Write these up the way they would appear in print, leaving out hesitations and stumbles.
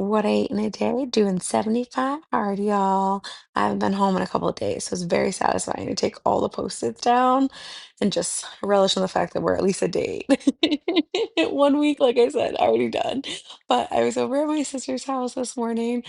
What I ate in a day, doing 75 hard, y'all. I haven't been home in a couple of days, so it's very satisfying to take all the post-its down and just relish in the fact that we're at least a date. 1 week, like I said, already done. But I was over at my sister's house this morning,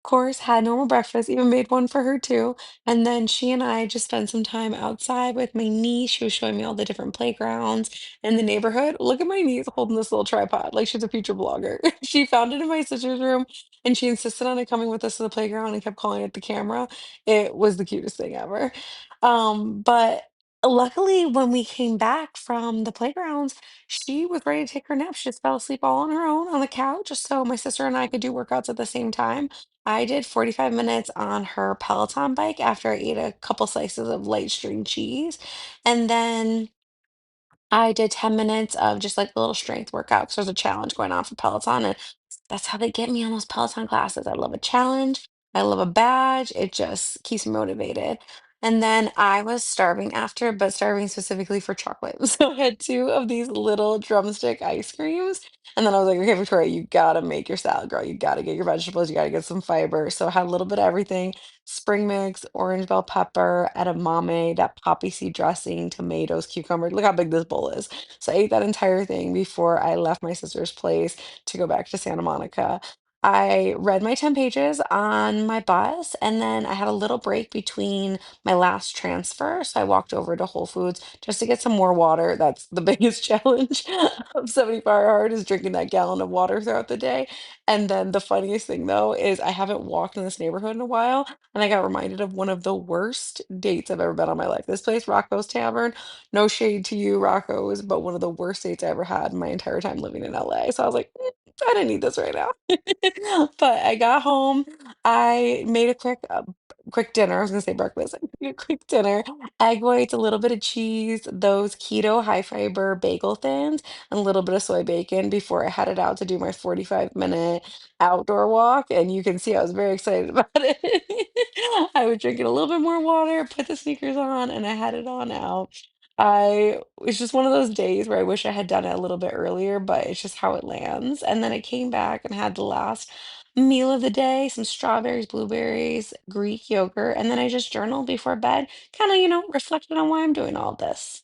course, had normal breakfast, even made one for her too. And then she and I just spent some time outside with my niece. She was showing me all the different playgrounds in the neighborhood. Look at my niece holding this little tripod like she's a future blogger. She found it in my sister's room and she insisted on it coming with us to the playground and kept calling it the camera. It was the cutest thing ever. But luckily, when we came back from the playgrounds, she was ready to take her nap. She just fell asleep all on her own on the couch, just so my sister and I could do workouts at the same time. I did 45 minutes on her Peloton bike after I ate a couple slices of light string cheese. And then I did 10 minutes of just like a little strength workout. 'Cause there's a challenge going on for Peloton. And that's how they get me on those Peloton classes. I love a challenge. I love a badge. It just keeps me motivated. And then I was starving after, but starving specifically for chocolate. So I had two of these little drumstick ice creams. And then I was like, okay, Victoria, you gotta make your salad, girl. You gotta get your vegetables. You gotta get some fiber. So I had a little bit of everything: spring mix, orange bell pepper, edamame, that poppy seed dressing, tomatoes, cucumber. Look how big this bowl is. So I ate that entire thing before I left my sister's place to go back to Santa Monica. I read my 10 pages on my bus, and then I had a little break between my last transfer. So I walked over to Whole Foods just to get some more water. That's the biggest challenge of 75 hard is drinking that gallon of water throughout the day. And then the funniest thing though is I haven't walked in this neighborhood in a while, and I got reminded of one of the worst dates I've ever been on in my life. This place, Rocco's Tavern, no shade to you, Rocco's, but one of the worst dates I ever had in my entire time living in LA. So I was like, I didn't need this right now. But I got home. I made a quick dinner. I was gonna say breakfast. I made a quick dinner, egg whites, a little bit of cheese, those keto high fiber bagel thins, and a little bit of soy bacon before I headed out to do my 45-minute outdoor walk. And you can see I was very excited about it. I was drinking a little bit more water, put the sneakers on, and I headed on out. It's just one of those days where I wish I had done it a little bit earlier, but it's just how it lands. And then I came back and had the last meal of the day, some strawberries, blueberries, Greek yogurt, and then I just journaled before bed, kind of, reflected on why I'm doing all this.